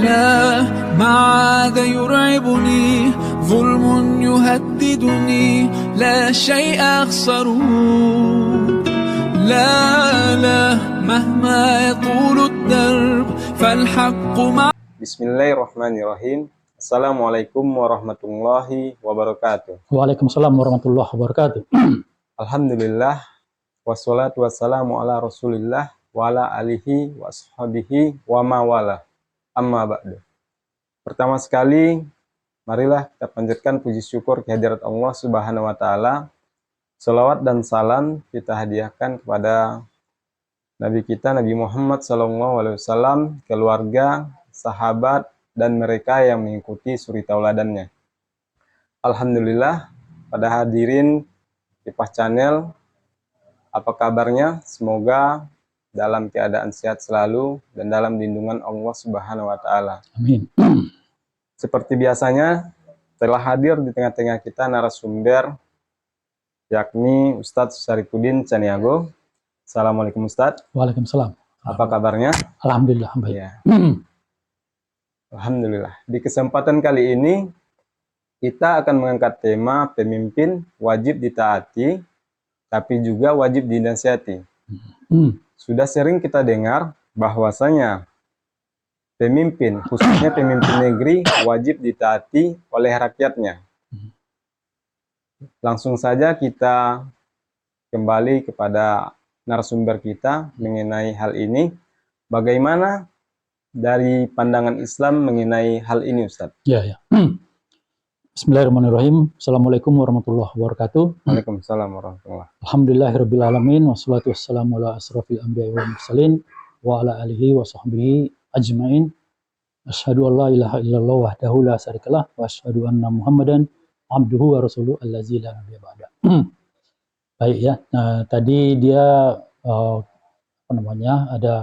لا ما عاد يرعبني ظلم يهددني لا شيء أخسره لا لا مهما يطول الدرب فالحق مع. Bismillahirrahmanirrahim. Assalamualaikum warahmatullahi wabarakatuh. Waalaikumsalam warahmatullahi wabarakatuh. Alhamdulillah, wassalatu wassalamu ala rasulillah wa ala alihi wa ashabihi wa mawala. Amma ba'du. Pertama sekali, marilah kita panjatkan puji syukur kehadirat Allah Subhanahu wa Ta'ala. Salawat dan salam kita hadiahkan kepada Nabi kita, Nabi Muhammad SAW, keluarga, sahabat, dan mereka yang mengikuti suri tauladannya. Alhamdulillah, pada hadirin Kifah Channel, apa kabarnya? Semoga dalam keadaan sehat selalu dan dalam lindungan Allah Subhanahu wa Ta'ala. Amin. Seperti biasanya, telah hadir di tengah-tengah kita narasumber, yakni Ustadz Syarifuddin Caniago. Assalamualaikum Ustadz. Waalaikumsalam. Apa kabarnya? Alhamdulillah baik. Ya. Alhamdulillah. Di kesempatan kali ini, kita akan mengangkat tema pemimpin wajib ditaati, tapi juga wajib dinasihati. Sudah sering kita dengar bahwasanya pemimpin, khususnya pemimpin negeri, wajib ditaati oleh rakyatnya. Langsung saja kita kembali kepada narasumber kita mengenai hal ini. Bagaimana dari pandangan Islam mengenai hal ini, Ustaz? Ya. Bismillahirrahmanirrahim. Assalamualaikum warahmatullahi wabarakatuh. Waalaikumsalam warahmatullahi wabarakatuh. Alhamdulillahirabbil alamin wassalatu wassalamu ala asrofil anbiya'i wal mursalin wa ala alihi wa sahbihi ajmain. Asyhadu an la ilaha illallah wahdahu la syarikalah wa asyhadu anna Muhammadan abduhu wa rasuluhu allazi la nabiyya ba'da. Baik ya. Nah, tadi dia ada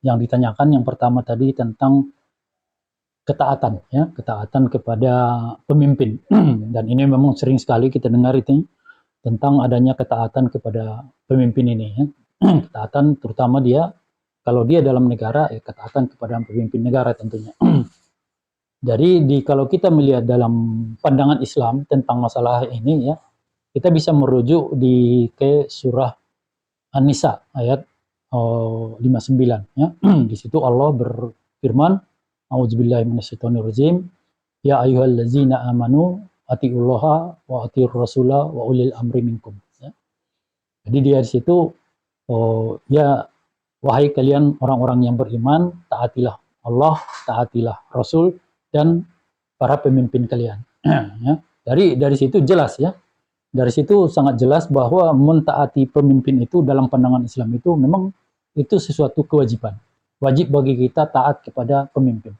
yang ditanyakan yang pertama tadi tentang ketaatan ya, ketaatan kepada pemimpin. Dan ini memang sering sekali kita dengar itu tentang adanya ketaatan kepada pemimpin ini ya. Ketaatan terutama dia kalau dia dalam negara ya, ketaatan kepada pemimpin negara tentunya. Jadi kalau kita melihat dalam pandangan Islam tentang masalah ini ya, kita bisa merujuk ke surah An-Nisa ayat 59 ya. Di situ Allah berfirman, A'udzubillahi minasyaitonirrajim. Ya ayyuhallazina amanu atiullaha wa atiur rasula wa ulil amri minkum. Ya. Jadi dia di situ ya wahai kalian orang-orang yang beriman, taatilah Allah, taatilah Rasul dan para pemimpin kalian. Ya. Dari situ jelas ya. Dari situ sangat jelas bahwa mentaati pemimpin itu dalam pandangan Islam itu memang itu sesuatu kewajiban. Wajib bagi kita taat kepada pemimpin.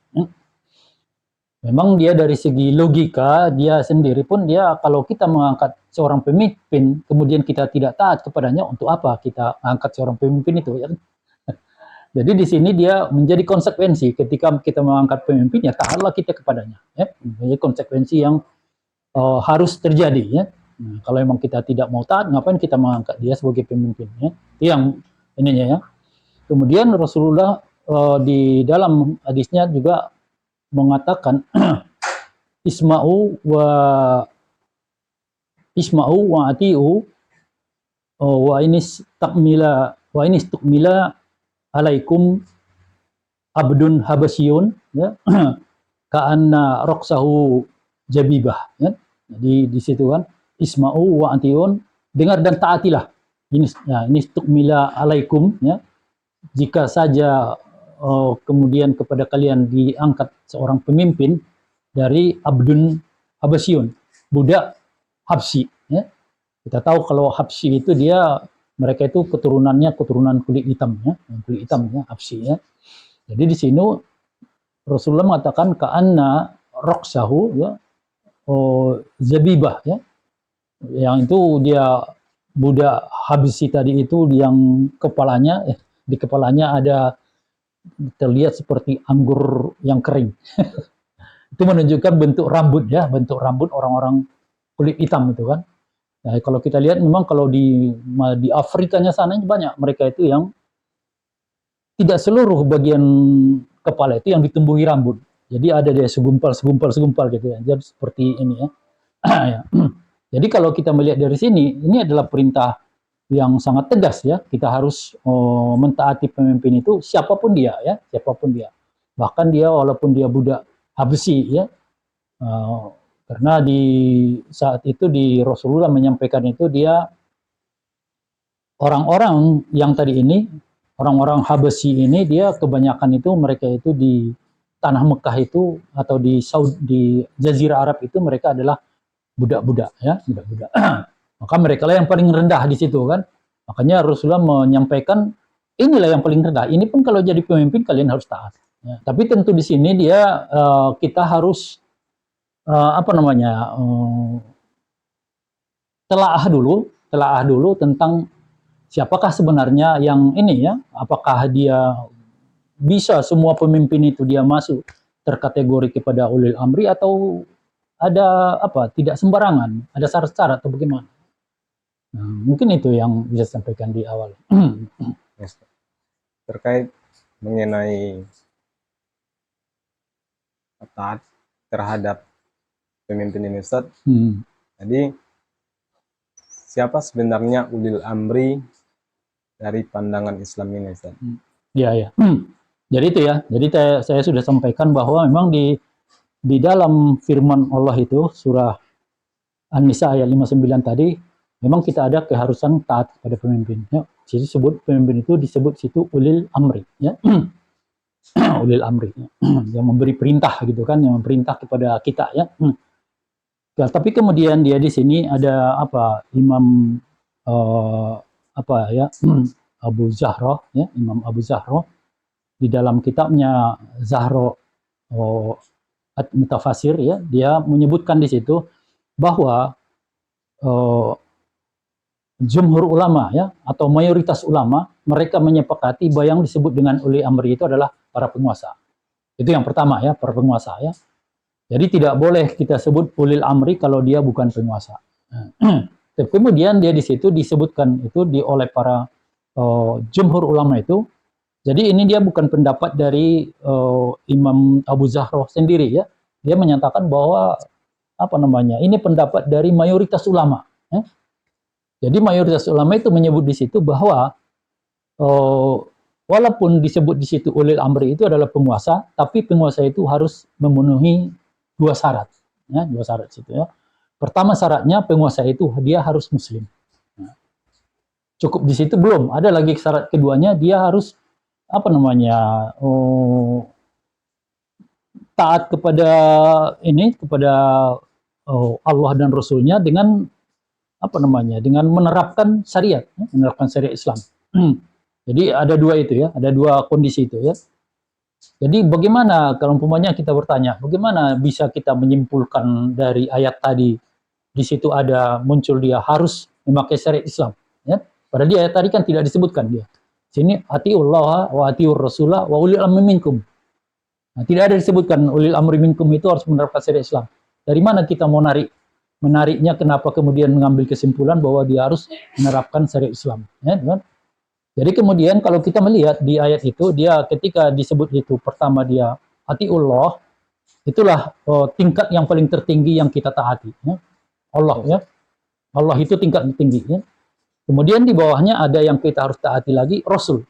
Memang dia dari segi logika, dia sendiri pun dia kalau kita mengangkat seorang pemimpin, kemudian kita tidak taat kepadanya, untuk apa kita angkat seorang pemimpin itu? Ya? Jadi di sini dia menjadi konsekuensi ketika kita mengangkat pemimpin, ya taatlah kita kepadanya. Ya? Menjadi konsekuensi yang harus terjadi. Ya? Nah, kalau memang kita tidak mau taat, ngapain kita mengangkat dia sebagai pemimpin? Ya? Itu yang ininya ya. Kemudian Rasulullah di dalam hadisnya juga mengatakan isma'u wa ati'u wa inis tukmila alaikum abdun habasyun ya ka'anna roksahu jabibah ya. Jadi di situ kan isma'u wa ati'un, dengar dan taatilah. Ini tukmila alaikum ya. Jika saja kemudian kepada kalian diangkat seorang pemimpin dari Abdun Habasyun, budak Habsyi. Ya. Kita tahu kalau Habsyi itu mereka itu keturunannya keturunan kulit hitam ya, Habsyi ya. Jadi di sini Rasulullah mengatakan ka'anna roksahu ya, zabibah ya, yang itu dia budak Habsyi tadi itu yang kepalanya di kepalanya ada terlihat seperti anggur yang kering. Itu menunjukkan bentuk rambut ya, bentuk rambut orang-orang kulit hitam itu kan. Nah, kalau kita lihat memang kalau di Afrikanya sana banyak mereka itu yang tidak seluruh bagian kepala itu yang ditumbuhi rambut. Jadi ada dia segumpal gitu ya. Jadi seperti ini ya. Ya. Jadi kalau kita melihat dari sini, ini adalah perintah yang sangat tegas ya. Kita harus mentaati pemimpin itu siapapun dia ya, siapapun dia. Bahkan dia walaupun dia budak Habsyi ya. Karena di saat itu di Rasulullah menyampaikan itu dia orang-orang yang tadi ini, orang-orang Habsyi ini dia kebanyakan itu mereka itu di tanah Mekah itu atau di Jazirah Arab itu mereka adalah budak-budak ya, budak-budak. Maka mereka lah yang paling rendah di situ kan. Makanya Rasulullah menyampaikan inilah yang paling rendah. Ini pun kalau jadi pemimpin kalian harus taat. Ya. Tapi tentu di sini dia kita harus telaah dulu tentang siapakah sebenarnya yang ini ya. Apakah dia bisa semua pemimpin itu dia masuk terkategori kepada ulil amri atau ada tidak sembarangan, ada syarat-syarat atau bagaimana? Nah, mungkin itu yang bisa sampaikan di awal. Yes. Terkait mengenai taat terhadap pemimpin ini Ustaz. Jadi siapa sebenarnya ulil amri dari pandangan Islam ini Ustaz? Ya. Jadi itu ya. Jadi saya sudah sampaikan bahwa memang di dalam firman Allah itu surah An-Nisa ayat 59 tadi memang kita ada keharusan taat kepada pemimpin ya. Jadi sebut pemimpin itu disebut situ ulil amri ya. Ulil amri ya. Yang memberi perintah gitu kan, yang memerintah kepada kita ya. Ya, tapi kemudian dia di sini ada Imam Abu Zahra ya, Imam Abu Zahra di dalam kitabnya Zahra At-Mutafasir ya, dia menyebutkan di situ bahwa jumhur ulama ya atau mayoritas ulama mereka menyepakati bahwa yang disebut dengan ulil amri itu adalah para penguasa. Itu yang pertama ya, para penguasa ya. Jadi tidak boleh kita sebut ulil amri kalau dia bukan penguasa. Kemudian dia di situ disebutkan itu oleh para jumhur ulama itu. Jadi ini dia bukan pendapat dari Imam Abu Zahra sendiri ya. Dia menyatakan bahwa ini pendapat dari mayoritas ulama. Ya. Jadi mayoritas ulama itu menyebut di situ bahwa walaupun disebut di situ ulil amri itu adalah penguasa, tapi penguasa itu harus memenuhi dua syarat. Ya, dua syarat situ ya. Pertama syaratnya penguasa itu dia harus muslim. Nah, cukup di situ belum. Ada lagi syarat keduanya dia harus taat kepada Allah dan Rasulnya dengan dengan menerapkan syariat Islam. Jadi ada dua itu ya, ada dua kondisi itu ya. Jadi bagaimana kalau umpamanya kita bertanya, bagaimana bisa kita menyimpulkan dari ayat tadi di situ ada muncul dia harus memakai syariat Islam ya. Padahal di ayat tadi kan tidak disebutkan dia. Sini atiullah wa atiur rasulah wa ulil amri minkum. Nah, tidak ada disebutkan ulil amri minkum itu harus menerapkan syariat Islam. Dari mana kita mau menariknya kenapa kemudian mengambil kesimpulan bahwa dia harus menerapkan syariat Islam ya, kan? Jadi kemudian kalau kita melihat di ayat itu dia ketika disebut itu pertama dia atiullah itulah tingkat yang paling tertinggi yang kita taati ya. Allah ya. Allah itu tingkat tinggi ya. Kemudian di bawahnya ada yang kita harus taati lagi, Rasul.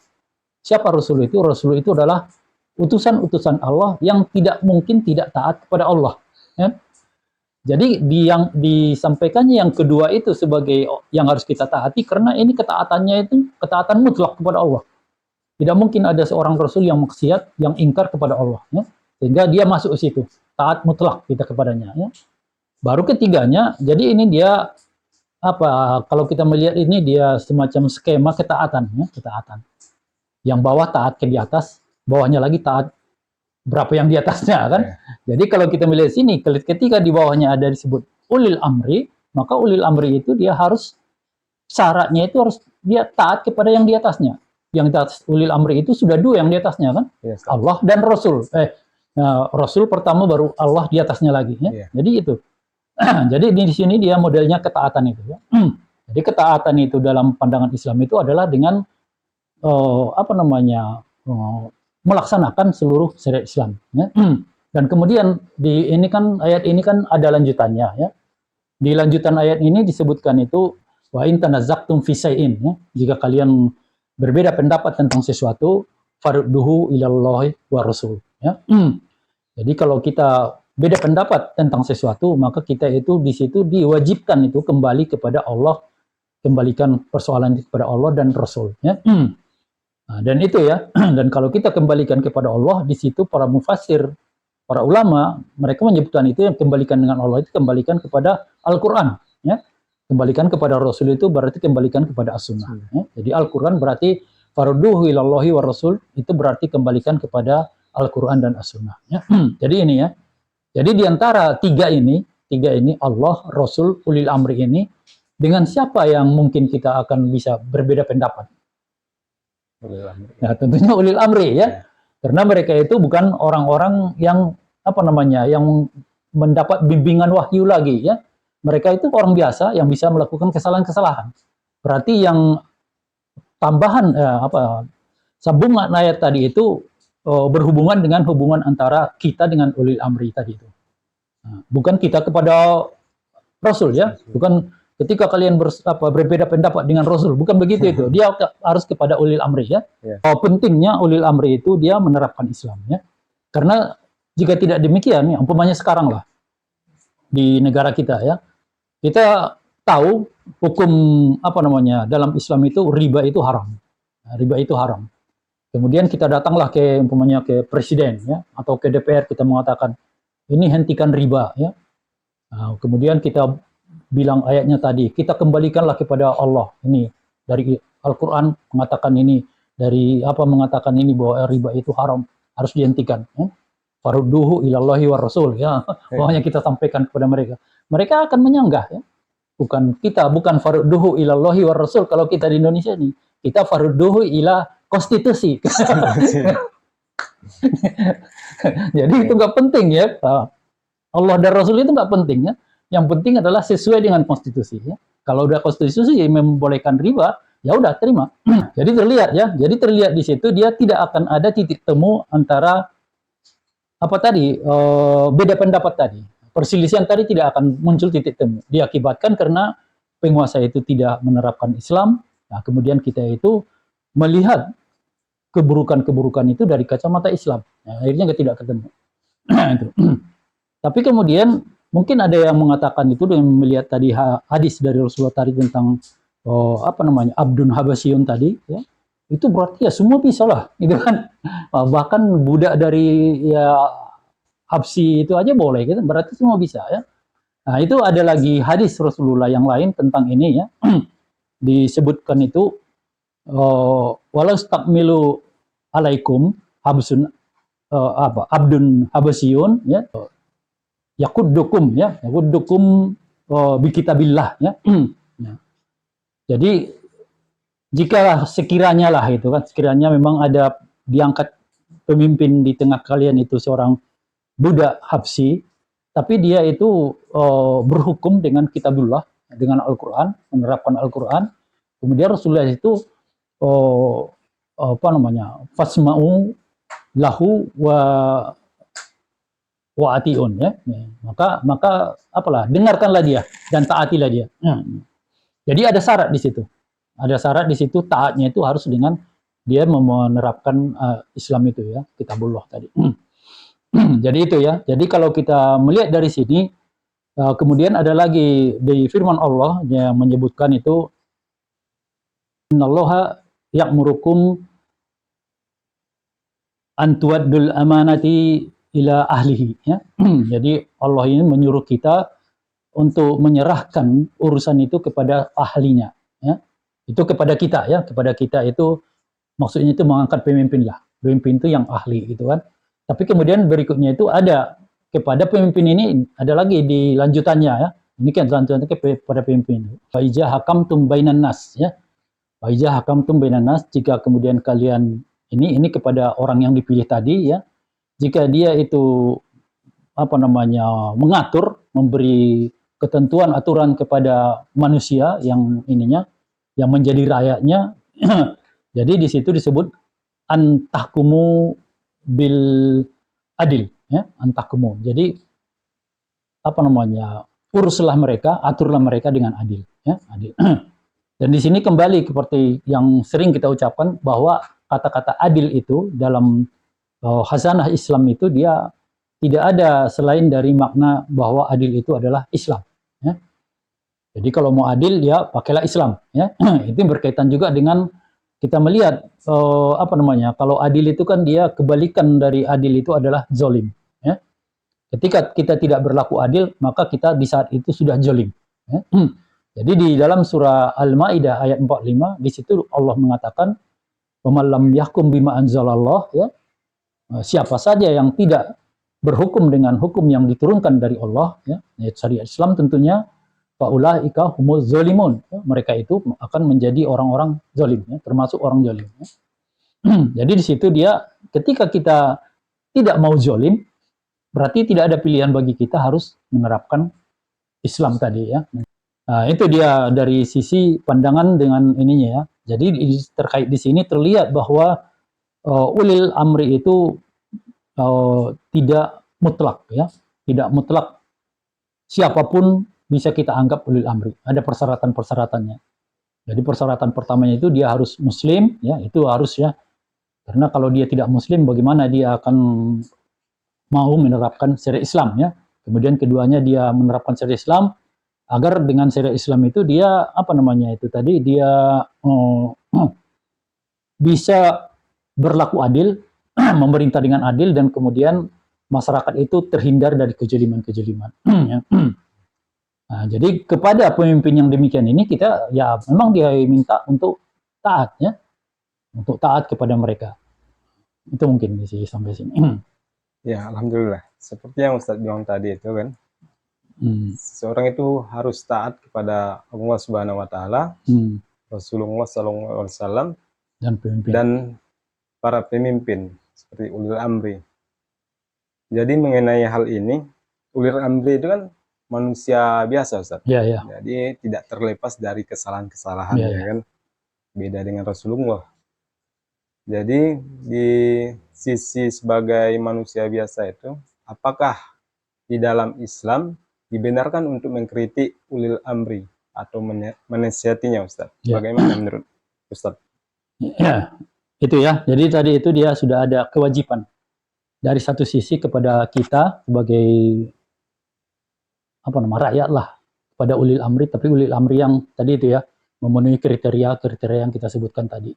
Siapa Rasul itu? Rasul itu adalah utusan-utusan Allah yang tidak mungkin tidak taat kepada Allah. Ya. Jadi yang disampaikannya yang kedua itu sebagai yang harus kita taati karena ini ketaatannya itu ketaatan mutlak kepada Allah. Tidak mungkin ada seorang Rasul yang maksiat, yang ingkar kepada Allah. Ya. Sehingga dia masuk ke situ. Taat mutlak kita kepadanya. Ya. Baru ketiganya, jadi ini dia kalau kita melihat ini dia semacam skema ketaatan ya, ketaatan. Yang bawah taat ke di atas, bawahnya lagi taat berapa yang di atasnya kan. Jadi kalau kita melihat sini ketika di bawahnya ada disebut ulil amri, maka ulil amri itu dia harus syaratnya itu harus dia taat kepada yang di atasnya. Yang di atas ulil amri itu sudah dua yang di atasnya kan. Yes. Allah dan Rasul. Rasul pertama baru Allah di atasnya lagi ya. Yeah. Jadi itu. Jadi di sini dia modelnya ketaatan itu ya. Jadi ketaatan itu dalam pandangan Islam itu adalah dengan melaksanakan seluruh syariat Islam ya. Dan kemudian ini kan ayat ini kan ada lanjutannya ya. Di lanjutan ayat ini disebutkan itu wa in tanazzaqtum fi syai'in ya. Jika kalian berbeda pendapat tentang sesuatu farudduhu ilallahi wa rasul ya. Jadi kalau kita beda pendapat tentang sesuatu, maka kita itu di situ diwajibkan itu kembali kepada Allah, kembalikan persoalan itu kepada Allah dan Rasul ya. Nah, dan itu ya. Dan kalau kita kembalikan kepada Allah, di situ para mufassir, para ulama, mereka menyebutkan itu yang kembalikan dengan Allah itu kembalikan kepada Al-Quran. Ya. Kembalikan kepada Rasul itu berarti kembalikan kepada As-Sunnah. Ya. Jadi Al-Quran berarti farduhu ilallahi wa Rasul, itu berarti kembalikan kepada Al-Quran dan As-Sunnah. Ya. Jadi ini ya. Jadi di antara tiga ini Allah, Rasul, Ulil Amri ini, dengan siapa yang mungkin kita akan bisa berbeda pendapat? Ulil Amri. Nah, tentunya Ulil Amri ya. Karena mereka itu bukan orang-orang yang yang mendapat bimbingan wahyu lagi ya. Mereka itu orang biasa yang bisa melakukan kesalahan-kesalahan. Berarti yang tambahan sambungan ayat tadi itu berhubungan dengan hubungan antara kita dengan ulil amri tadi itu. Nah, bukan kita kepada Rasul ya, bukan ketika kalian berbeda pendapat dengan Rasul, bukan begitu itu. Dia harus kepada ulil amri ya. Pentingnya ulil amri itu dia menerapkan Islam ya. Karena jika tidak demikian, ya, umpamanya sekarang lah di negara kita ya, kita tahu hukum dalam Islam itu riba itu haram. Nah, riba itu haram. Kemudian kita datanglah ke presiden ya atau ke DPR, kita mengatakan ini hentikan riba ya. Nah, kemudian kita bilang ayatnya tadi, kita kembalikanlah kepada Allah. Ini dari Al-Qur'an mengatakan ini, dari mengatakan ini bahwa riba itu haram, harus dihentikan ya. Farudduhu ilallahi war rasul ya. Pokoknya kita sampaikan kepada mereka. Mereka akan menyanggah ya. Bukan farudduhu ilallahi war rasul kalau kita di Indonesia ini. Kita farudduhu ila konstitusi. Jadi itu nggak penting ya. Allah dan Rasul itu nggak penting ya. Yang penting adalah sesuai dengan konstitusi ya. Kalau udah konstitusi membolehkan riba, ya udah terima. Jadi terlihat ya. Jadi terlihat di situ dia tidak akan ada titik temu antara beda pendapat tadi. Perselisihan tadi tidak akan muncul titik temu. Diakibatkan karena penguasa itu tidak menerapkan Islam. Nah, kemudian kita itu melihat keburukan-keburukan itu dari kacamata Islam. Nah, akhirnya tidak ketemu. Tapi kemudian mungkin ada yang mengatakan itu dengan melihat tadi hadis dari Rasulullah tadi tentang Abdun Habasyun tadi ya. Itu berarti ya semua bisa lah gitu kan. Bahkan budak dari ya Habsyi itu aja boleh gitu. Berarti semua bisa ya. Nah, itu ada lagi hadis Rasulullah yang lain tentang ini ya. Disebutkan itu walau stakmilu alaikum habsun abdun habasyun ya yakuddukum bi kitabillah ya. Jadi jika sekiranya memang ada diangkat pemimpin di tengah kalian itu seorang budak Habsyi, tapi dia itu berhukum dengan kitabullah, dengan Al-Quran, menerapkan Al-Quran. Kemudian Rasulullah itu fasma'u lahu wa atiun ya. Maka dengarkanlah dia dan taatilah dia. Jadi ada syarat di situ. Ada syarat di situ, taatnya itu harus dengan dia menerapkan Islam itu ya, kitabullah tadi. Jadi itu ya. Jadi kalau kita melihat dari sini, kemudian ada lagi di firman Allah yang menyebutkan itu innallaha ya'murukum an tuwaddul amanati ila ahlihi ya. Jadi Allah ini menyuruh kita untuk menyerahkan urusan itu kepada ahlinya ya. Itu kepada kita ya, kepada kita itu maksudnya itu mengangkat pemimpin lah. Pemimpin itu yang ahli gitu kan. Tapi kemudian berikutnya itu ada kepada pemimpin ini ada lagi di lanjutannya ya. Ini kan lanjutannya kepada pemimpin. Fa iza hakamtum bainan nas ya. Fa iza hakamtum bainan nas, jika kemudian kalian ini kepada orang yang dipilih tadi ya. Jika dia itu mengatur, memberi ketentuan aturan kepada manusia yang yang menjadi rakyatnya. Jadi di situ disebut antahkumu bil adil ya, antahkumu. Jadi apa namanya, uruslah mereka, aturlah mereka dengan adil, ya, adil. Dan di sini kembali seperti yang sering kita ucapkan bahwa kata-kata adil itu dalam khazanah Islam itu dia tidak ada selain dari makna bahwa adil itu adalah Islam. Ya. Jadi kalau mau adil ya pakailah Islam. Ya. Itu berkaitan juga dengan kita melihat apa namanya, kalau adil itu kan dia kebalikan dari adil itu adalah zolim. Ya. Ketika kita tidak berlaku adil maka kita di saat itu sudah zolim. Ya. Jadi di dalam surah Al-Maidah ayat 45 di situ Allah mengatakan "Waman lam yahkum bima anzalallah", ya. Siapa saja yang tidak berhukum dengan hukum yang diturunkan dari Allah, ya, syariat Islam tentunya, faulaika humuz zalimun, ya, mereka itu akan menjadi orang-orang zalim, ya, termasuk orang zalim. Ya. Jadi di situ dia ketika kita tidak mau zalim, berarti tidak ada pilihan bagi kita harus menerapkan Islam tadi, ya. Nah, itu dia dari sisi pandangan dengan ininya, ya. Jadi terkait di sini terlihat bahwa ulil amri itu tidak mutlak, ya, tidak mutlak siapapun bisa kita anggap ulil amri. Ada persyaratan-persyaratannya. Jadi persyaratan pertamanya itu dia harus muslim, ya, itu harus, ya, karena kalau dia tidak muslim bagaimana dia akan mau menerapkan syariat Islam, ya. Kemudian keduanya dia menerapkan syariat Islam agar dengan syariat Islam itu dia apa namanya itu tadi dia bisa berlaku adil, memerintah dengan adil, dan kemudian masyarakat itu terhindar dari kejeliman-kejeliman. Nah, jadi kepada pemimpin yang demikian ini kita ya memang dia minta untuk taat, ya, untuk taat kepada mereka. Itu mungkin sih sampai sini. Ya, alhamdulillah. Seperti yang Ustadz bilang tadi itu kan, seseorang itu harus taat kepada Allah Subhanahu Wa Taala, Rasulullah Sallallahu Alaihi Wasallam, dan pemimpin. Dan para pemimpin seperti ulil amri. Jadi mengenai hal ini, ulil amri itu kan manusia biasa, Ustaz. Ya, ya. Jadi tidak terlepas dari kesalahan-kesalahan, Ya, ya, ya. kan. Beda dengan Rasulullah. Jadi di sisi sebagai manusia biasa itu, apakah di dalam Islam dibenarkan untuk mengkritik ulil amri atau menasihatinya, Ustaz? Ya. Bagaimana menurut Ustaz? Ya, itu ya. Jadi tadi itu dia sudah ada kewajiban dari satu sisi kepada kita sebagai apa nama rakyat lah, pada ulil amri, tapi ulil amri yang tadi itu ya memenuhi kriteria yang kita sebutkan tadi.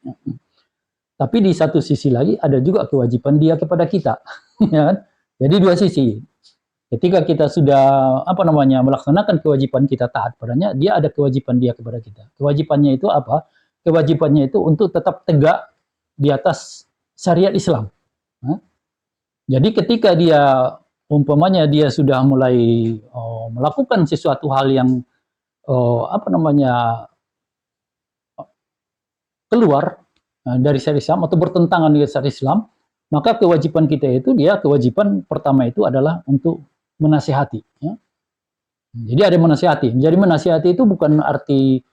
Tapi di satu sisi lagi ada juga kewajiban dia kepada kita, ya kan? Jadi dua sisi. Ketika kita sudah apa namanya melaksanakan kewajiban kita taat padanya, dia ada kewajiban dia kepada kita. Kewajibannya itu apa? Kewajibannya itu untuk tetap tegak di atas syariat Islam. Nah, jadi ketika dia umpamanya dia sudah mulai melakukan sesuatu hal yang apa namanya keluar dari syariat Islam atau bertentangan dengan syariat Islam, maka kewajiban kita itu kewajiban pertama itu adalah untuk menasihati. Ya. Jadi ada menasihati. Jadi menasihati itu bukan arti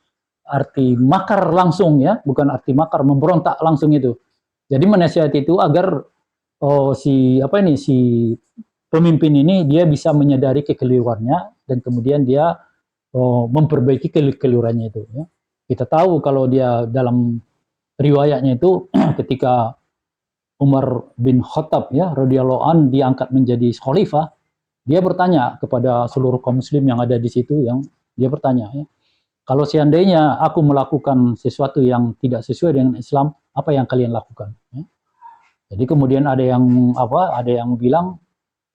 makar langsung, ya, bukan arti makar memberontak langsung itu. Jadi menasihati itu agar si pemimpin ini dia bisa menyadari kekeliruannya dan kemudian dia memperbaiki kekeliruannya itu. Ya. Kita tahu kalau dia dalam riwayatnya itu ketika Umar bin Khattab, ya, radhiyallahu an diangkat menjadi khalifah, dia bertanya kepada seluruh kaum muslim yang ada di situ, yang dia bertanya, ya, kalau seandainya aku melakukan sesuatu yang tidak sesuai dengan Islam, apa yang kalian lakukan? Ya. Jadi kemudian ada yang bilang,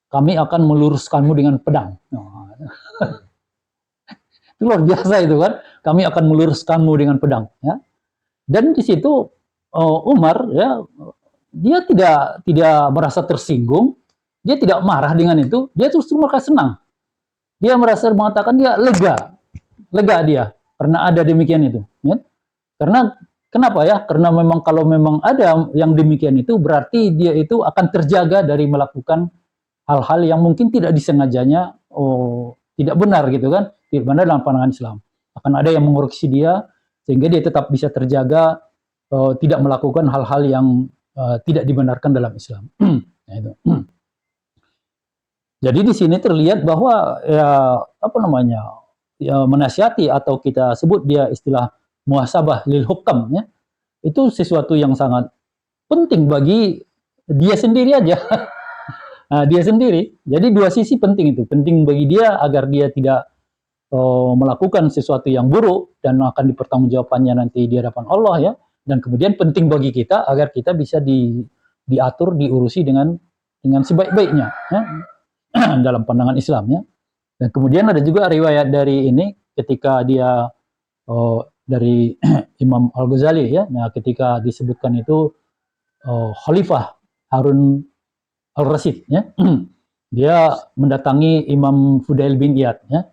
kami akan meluruskanmu dengan pedang. Nah, itu luar biasa itu kan, kami akan meluruskanmu dengan pedang. Ya. Dan di situ Umar, ya, dia tidak merasa tersinggung, dia tidak marah dengan itu, dia justru merasa senang. Dia merasa mengatakan dia lega dia karena ada demikian itu. Ya. Karena kenapa ya? Karena memang kalau memang ada yang demikian itu berarti dia itu akan terjaga dari melakukan hal-hal yang mungkin tidak disengajanya, tidak benar gitu kan, tidak benar dalam pandangan Islam. Akan ada yang mengoreksi dia sehingga dia tetap bisa terjaga, tidak melakukan hal-hal yang tidak dibenarkan dalam Islam. Nah, itu. Jadi di sini terlihat bahwa ya apa namanya, ya menasihati atau kita sebut dia istilah muhasabah lil hukam ya, itu sesuatu yang sangat penting bagi dia sendiri aja. Nah, dia sendiri. Jadi dua sisi penting itu. Penting bagi dia agar dia tidak melakukan sesuatu yang buruk dan akan dipertanggungjawabkannya nanti di hadapan Allah ya. Dan kemudian penting bagi kita agar kita bisa diatur, diurusi dengan sebaik-baiknya ya, dalam pandangan Islam ya. Dan kemudian ada juga riwayat dari ini ketika dia dari Imam Al-Ghazali ya. Nah, ketika disebutkan itu Khalifah Harun Al-Rasyid ya. Dia mendatangi Imam Fudail bin Iyad ya.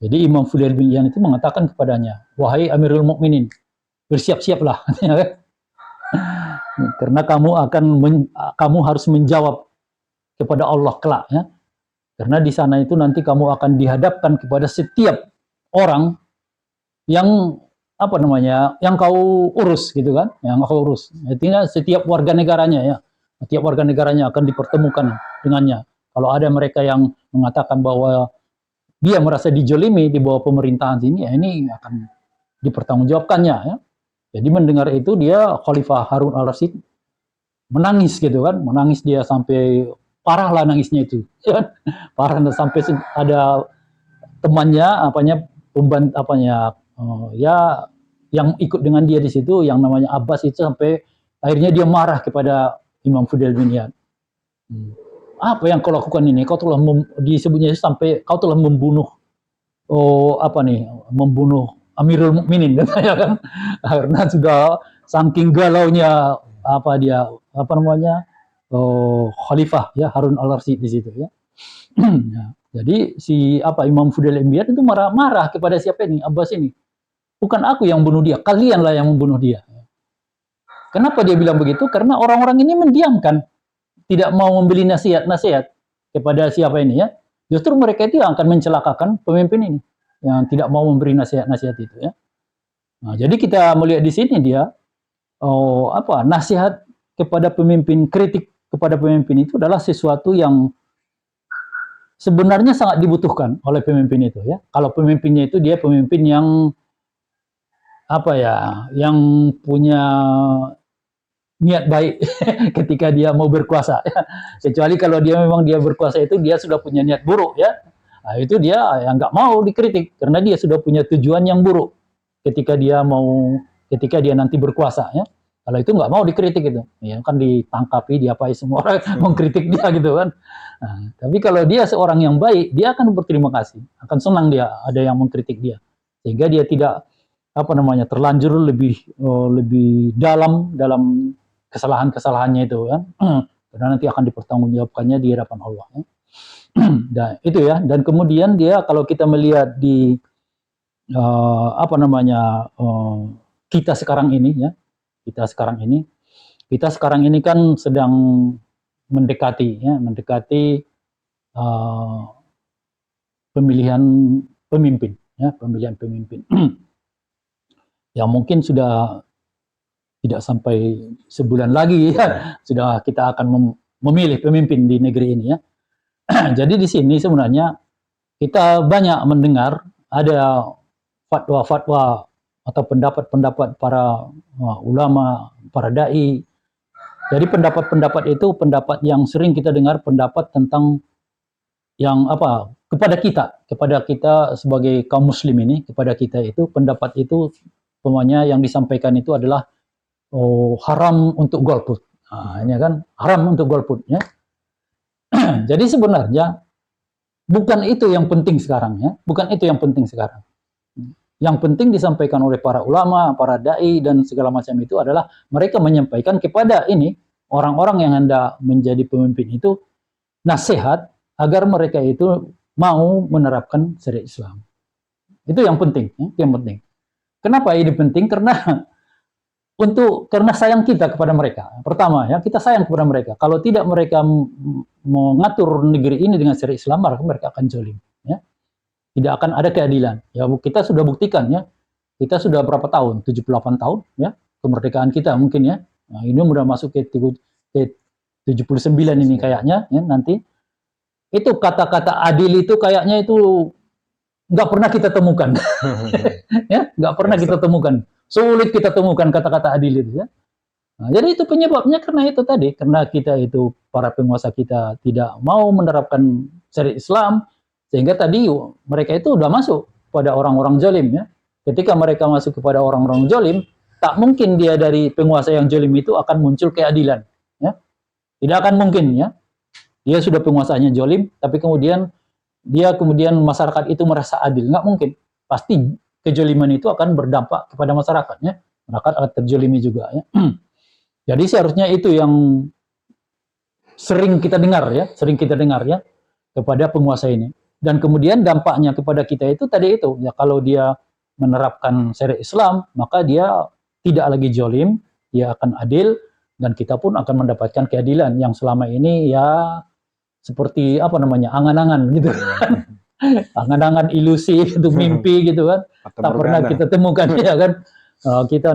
Jadi Imam Fudail bin Iyad itu mengatakan kepadanya, "Wahai Amirul Mukminin, bersiap-siaplah." Karena kamu harus menjawab kepada Allah kelak ya. Karena di sana itu nanti kamu akan dihadapkan kepada setiap orang yang apa namanya, yang kau urus gitu kan, yang kau urus. Artinya setiap warga negaranya ya, setiap warga negaranya akan dipertemukan dengannya. Kalau ada mereka yang mengatakan bahwa dia merasa dijolimi di bawah pemerintahan sini, ya ini akan dipertanggungjawabkannya ya. Jadi mendengar itu dia Khalifah Harun Al-Rasyid menangis gitu kan, menangis dia sampai parah lah nangisnya itu, parah sampai ada temannya ya yang ikut dengan dia di situ yang namanya Abbas itu sampai akhirnya dia marah kepada Imam Fudail bin Iyad. Apa yang kau lakukan ini? Kau telah disebutnya sampai kau telah membunuh membunuh Amirul Mukminin katanya kan. Karena sudah saking galaunya Khalifah ya Harun Al-Rasyid di situ ya. Ya. Jadi si Imam Fudail bin Iyad itu marah-marah kepada siapa ini? Abbas ini. Bukan aku yang bunuh dia, kalianlah yang membunuh dia. Kenapa dia bilang begitu? Karena orang-orang ini mendiamkan, tidak mau membeli nasihat-nasihat kepada siapa ini ya. Justru mereka itu yang akan mencelakakan pemimpin ini, yang tidak mau memberi nasihat-nasihat itu ya. Nah, jadi kita melihat di sini dia nasihat kepada pemimpin, kritik kepada pemimpin itu adalah sesuatu yang sebenarnya sangat dibutuhkan oleh pemimpin itu ya. Kalau pemimpinnya itu dia pemimpin yang yang punya niat baik ketika dia mau berkuasa ya. Kecuali kalau dia memang dia berkuasa itu dia sudah punya niat buruk ya. Nah, itu dia yang nggak mau dikritik karena dia sudah punya tujuan yang buruk ketika dia nanti berkuasa ya. Kalau itu nggak mau dikritik itu, ya kan ditangkapi, diapai semua orang mengkritik dia gitu kan. Nah, tapi kalau dia seorang yang baik, dia akan berterima kasih, akan senang dia ada yang mengkritik dia, sehingga dia tidak terlanjur lebih dalam kesalahan-kesalahannya itu kan, karena nanti akan dipertanggungjawabkannya di hadapan Allah. Ya. Dan itu ya, dan kemudian dia kalau kita melihat di kita sekarang ini ya. Kita sekarang ini kan sedang mendekati pemilihan pemimpin ya, pemilihan pemimpin. Yang mungkin sudah tidak sampai sebulan lagi ya, sudah kita akan memilih pemimpin di negeri ini ya. Jadi di sini sebenarnya kita banyak mendengar ada fatwa-fatwa atau pendapat-pendapat para ulama, para dai. Jadi pendapat-pendapat itu pendapat yang sering kita dengar, pendapat tentang yang kepada kita sebagai kaum muslim ini, kepada kita itu pendapat itu semuanya yang disampaikan itu adalah haram untuk golput. Nah, ini kan haram untuk golput ya. Jadi sebenarnya bukan itu yang penting sekarang ya, bukan itu yang penting sekarang. Yang penting disampaikan oleh para ulama, para dai dan segala macam itu adalah mereka menyampaikan kepada ini orang-orang yang hendak menjadi pemimpin itu nasihat agar mereka itu mau menerapkan syariat Islam. Itu yang penting, ya, yang penting. Kenapa ini penting? Karena sayang kita kepada mereka. Pertama ya, kita sayang kepada mereka. Kalau tidak mereka mengatur negeri ini dengan syariat Islam, maka mereka akan zalim, ya. Tidak akan ada keadilan. Ya, kita sudah buktikan ya. Kita sudah berapa tahun? 78 tahun ya kemerdekaan kita mungkin ya. Nah, ini sudah masuk ke 79 ini kayaknya ya nanti. itu kata-kata adil itu kayaknya itu nggak pernah kita temukan. Ya, nggak pernah kita temukan. Sulit kita temukan kata-kata adil itu ya. Nah, jadi itu penyebabnya karena itu tadi, karena kita itu para penguasa kita tidak mau menerapkan syariat Islam, sehingga tadi mereka itu udah masuk pada orang-orang zalim ya. Ketika mereka masuk kepada orang-orang zalim, tak mungkin dia dari penguasa yang zalim itu akan muncul keadilan ya. Tidak akan mungkin ya. Dia sudah penguasanya zalim, tapi kemudian masyarakat itu merasa adil, nggak mungkin. Pasti kejoliman itu akan berdampak kepada masyarakatnya, masyarakat akan terjolimi juga ya. Jadi seharusnya itu yang sering kita dengar ya kepada penguasa ini. Dan kemudian dampaknya kepada kita itu tadi itu ya, kalau dia menerapkan syariat Islam, maka dia tidak lagi jolim, dia akan adil, dan kita pun akan mendapatkan keadilan yang selama ini ya seperti apa namanya, angan-angan gitu kan. Angan-angan, ilusi, itu mimpi gitu kan. Tak pernah kita temukan ya kan.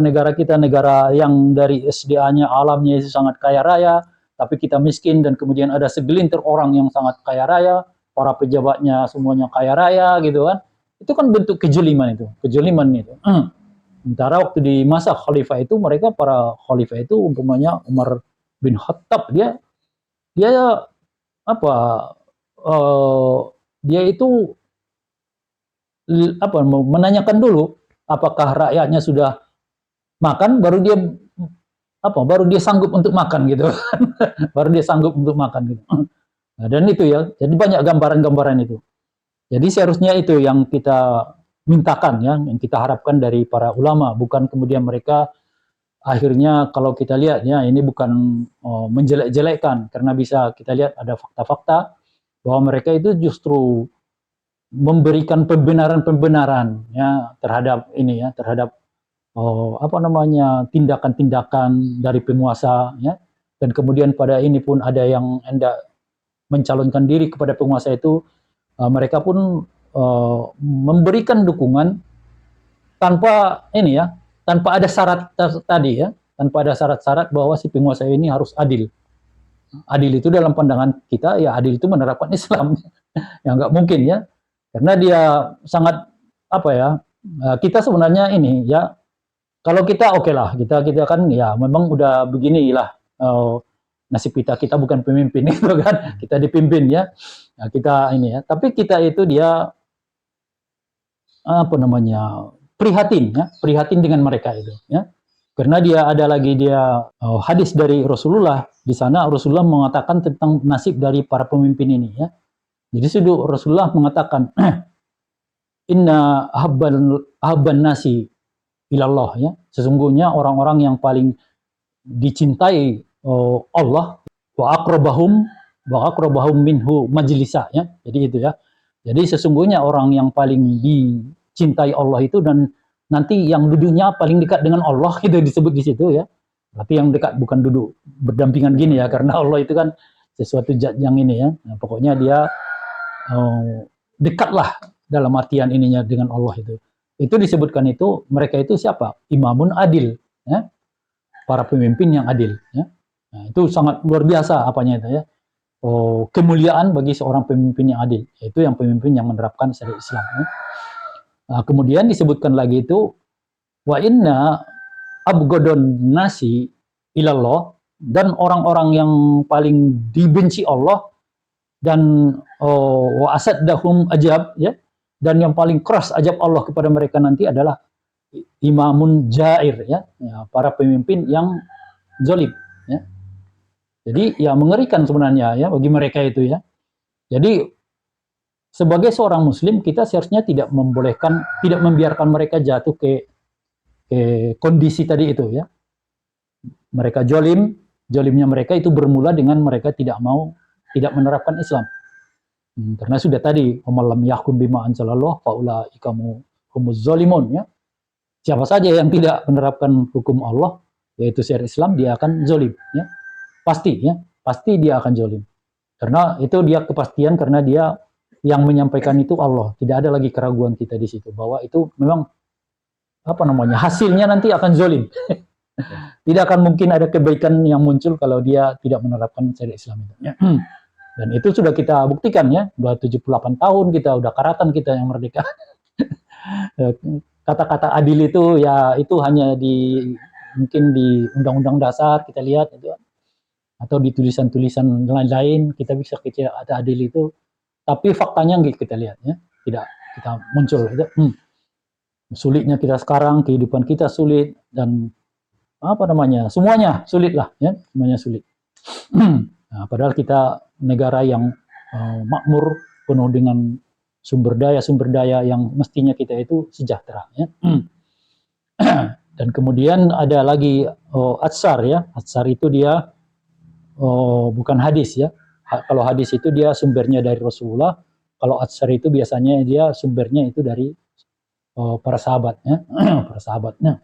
Negara kita negara yang dari SDA-nya, alamnya itu sangat kaya raya, tapi kita miskin, dan kemudian ada segelintir orang yang sangat kaya raya, para pejabatnya semuanya kaya raya gitu kan. Itu kan bentuk kejoliman itu, Sementara waktu di masa khalifah itu, mereka para khalifah itu umpamanya Umar bin Khattab, dia apa dia itu menanyakan dulu apakah rakyatnya sudah makan, baru dia sanggup untuk makan gitu. Baru dia sanggup untuk makan gitu. Nah, dan itu ya, jadi banyak gambaran-gambaran itu. Jadi seharusnya itu yang kita mintakan ya, yang kita harapkan dari para ulama, bukan kemudian mereka akhirnya kalau kita lihat ya, ini bukan menjelek-jelekkan, karena bisa kita lihat ada fakta-fakta bahwa mereka itu justru memberikan pembenaran-pembenaran ya terhadap ini ya, terhadap tindakan-tindakan dari penguasa ya. Dan kemudian pada ini pun ada yang hendak mencalonkan diri kepada penguasa itu, mereka pun memberikan dukungan tanpa ini ya, tanpa ada syarat tadi ya, tanpa ada syarat-syarat bahwa si penguasa ini harus adil. Adil itu dalam pandangan kita ya, adil itu menerapkan Islam. Ya nggak mungkin ya, karena dia sangat kita sebenarnya ini ya, kalau kita oke lah, kita kan ya memang udah beginilah nasib kita bukan pemimpin itu kan, kita dipimpin ya. Nah, kita ini ya, tapi kita itu dia prihatin dengan mereka itu ya, karena dia ada lagi hadis dari Rasulullah, di sana Rasulullah mengatakan tentang nasib dari para pemimpin ini ya. Jadi Rasulullah mengatakan inna habban nasi ilallah ya, sesungguhnya orang-orang yang paling dicintai Allah wa aqrabahum minhu majlisa ya. Jadi itu ya. Jadi sesungguhnya orang yang paling dicintai Allah itu, dan nanti yang duduknya paling dekat dengan Allah itu disebut di situ ya. Tapi yang dekat bukan duduk berdampingan gini ya, karena Allah itu kan sesuatu zat yang ini ya. Nah, pokoknya dia dekatlah dalam artian ininya dengan Allah itu. Itu disebutkan itu, mereka itu siapa? Imamun adil ya. Para pemimpin yang adil ya. Nah, itu sangat luar biasa apanya itu ya. Kemuliaan bagi seorang pemimpin yang adil, yaitu yang pemimpin yang menerapkan syariat Islam ya. Nah, kemudian disebutkan lagi itu wa inna abgodon nasi ilallah, dan orang-orang yang paling dibenci Allah, dan wa asaddahum ajab ya, dan yang paling keras ajab Allah kepada mereka nanti adalah imamun jair ya, para pemimpin yang zalim ya. Jadi ya mengerikan sebenarnya ya bagi mereka itu ya. Jadi sebagai seorang muslim, kita seharusnya tidak membiarkan mereka jatuh ke kondisi tadi itu ya. Mereka jolimnya mereka itu bermula dengan mereka tidak menerapkan Islam. Karena sudah tadi, "Wamallam yahkum bima anzalallah faulaika humuz zalimun" ya. Siapa saja yang tidak menerapkan hukum Allah, yaitu syariat Islam, dia akan zalim ya. Pasti dia akan zalim. Karena itu dia kepastian, karena dia yang menyampaikan itu Allah. Tidak ada lagi keraguan kita di situ bahwa itu memang hasilnya nanti akan zalim. Tidak akan mungkin ada kebaikan yang muncul kalau dia tidak menerapkan syariat Islam itu. Dan itu sudah kita buktikan ya, udah 78 tahun kita, udah karatan kita yang merdeka. Kata-kata adil itu ya itu hanya mungkin di Undang-Undang Dasar kita lihat itu, atau di tulisan-tulisan lain-lain kita bisa kata adil itu, tapi faktanya nggak kita lihat ya, tidak kita muncul itu. Sulitnya kita sekarang, kehidupan kita sulit, dan apa namanya, semuanya sulit lah ya, semuanya sulit. Nah, padahal kita negara yang makmur, penuh dengan sumber daya yang mestinya kita itu sejahtera ya. Dan kemudian ada lagi atsar ya. Atsar itu dia bukan hadis ya. Kalau hadis itu dia sumbernya dari Rasulullah. Kalau atsar itu biasanya dia sumbernya itu dari para sahabat ya. Para sahabatnya.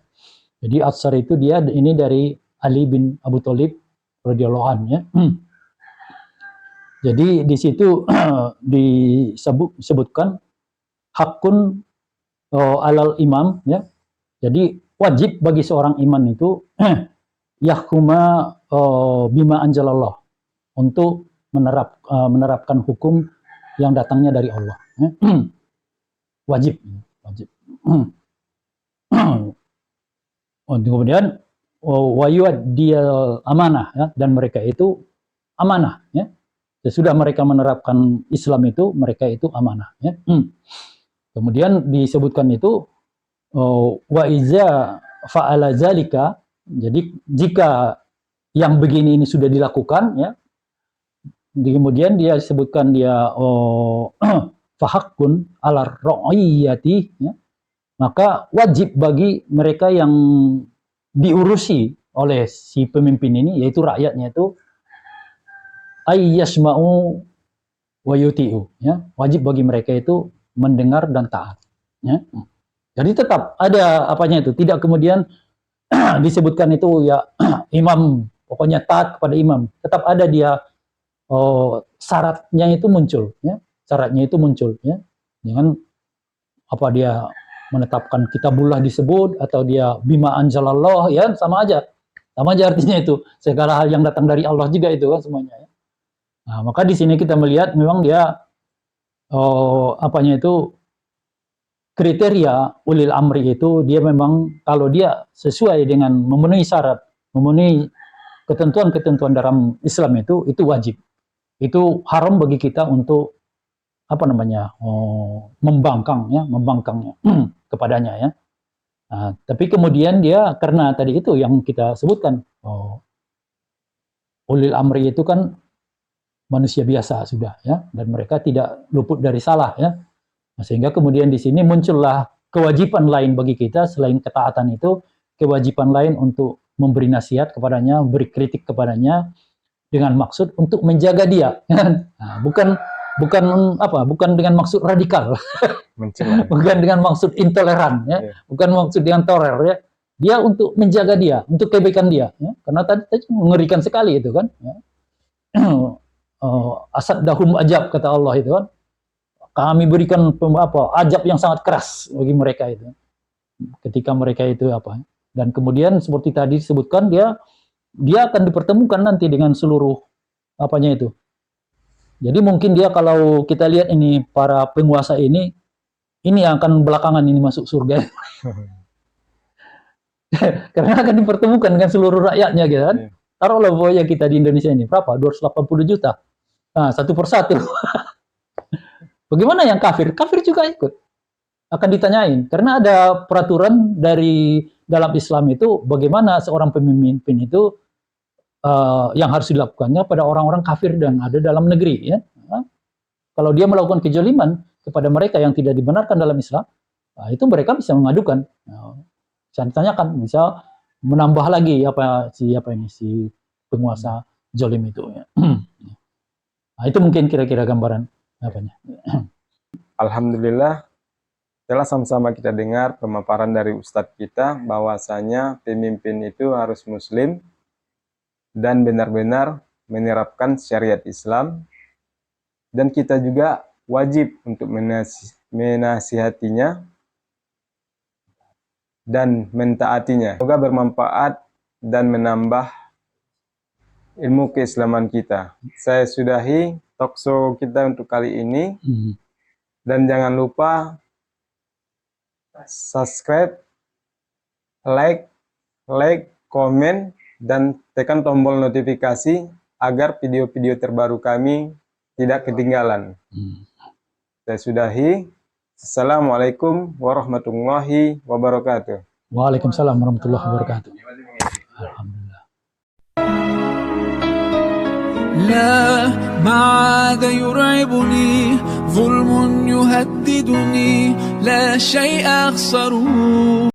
Jadi atsar itu dia ini dari Ali bin Abu Thalib radhiyallahu anhu ya. Jadi di situ disebutkan hakun alal imam ya. Jadi wajib bagi seorang imam itu yahkuma bima anjalallah, untuk menerapkan hukum yang datangnya dari Allah. Wajib. Kemudian wayu'addiyal amanah ya, dan mereka itu amanah ya. Sesudah mereka menerapkan Islam itu, mereka itu amanah ya. Kemudian disebutkan itu wa iza fa'ala zalika, jadi jika yang begini ini sudah dilakukan ya, kemudian dia sebutkan dia fahakkun ala ra'iyati ya, maka wajib bagi mereka yang diurusi oleh si pemimpin ini, yaitu rakyatnya itu, ayyasma'u wa yuti'u ya, wajib bagi mereka itu mendengar dan taat ya. Jadi tetap ada apanya itu, tidak kemudian disebutkan itu ya imam pokoknya taat kepada imam, tetap ada dia syaratnya itu muncul ya, syaratnya itu muncul ya. Jangan apa dia menetapkan kitabullah disebut atau dia bima anzalallah ya, sama aja artinya itu segala hal yang datang dari Allah juga itu kan semuanya ya. Nah, maka di sini kita melihat memang dia apanya itu kriteria ulil amri itu, dia memang kalau dia sesuai dengan memenuhi syarat, memenuhi ketentuan-ketentuan dalam Islam itu wajib. Itu haram bagi kita untuk apa namanya membangkangnya kepadanya ya. Nah, tapi kemudian dia karena tadi itu yang kita sebutkan ulil amri itu kan manusia biasa sudah ya, dan mereka tidak luput dari salah ya. Nah, sehingga kemudian di sini muncullah kewajiban lain bagi kita selain ketaatan itu, kewajiban lain untuk memberi nasihat kepadanya, beri kritik kepadanya dengan maksud untuk menjaga dia. Nah, bukan dengan maksud radikal, bukan dengan maksud intoleran ya, bukan maksud dengan teror ya. Dia untuk menjaga dia, untuk kebaikan dia ya. Karena tadi mengerikan sekali itu kan ya. Asad dahum ajab, kata Allah itu kan, kami berikan ajab yang sangat keras bagi mereka itu ketika mereka itu dan kemudian seperti tadi disebutkan dia akan dipertemukan nanti dengan seluruh apanya itu. Jadi mungkin dia, kalau kita lihat ini para penguasa ini yang akan belakangan ini masuk surga. Karena akan dipertemukan dengan seluruh rakyatnya gitu kan. Taruhlah pokoknya kita di Indonesia ini berapa? 280 juta. Nah, satu persatu. Bagaimana yang kafir? Kafir juga ikut. Akan ditanyain. Karena ada peraturan dari dalam Islam itu bagaimana seorang pemimpin itu yang harus dilakukannya pada orang-orang kafir dan ada dalam negeri ya. Nah, kalau dia melakukan kejoliman kepada mereka yang tidak dibenarkan dalam Islam, itu mereka bisa mengadukan. Nah, bisa ditanyakan, bisa menambah lagi si penguasa jolim itu ya. Nah, itu mungkin kira-kira gambaran apanya. Alhamdulillah, telah sama-sama kita dengar pemaparan dari Ustadz kita bahwasanya pemimpin itu harus muslim dan benar-benar menerapkan syariat Islam, dan kita juga wajib untuk menasihatinya dan mentaatinya. Semoga bermanfaat dan menambah ilmu keislaman kita. Saya sudahi. talkshow kita untuk kali ini. Hmm. Dan jangan lupa subscribe, like, komen, dan tekan tombol notifikasi agar video-video terbaru kami tidak ketinggalan. Saya sudahi. Assalamualaikum warahmatullahi wabarakatuh. Waalaikumsalam warahmatullahi wabarakatuh. Alhamdulillah. لا ما عاد يرعبني ظلم يهددني لا شيء أخسره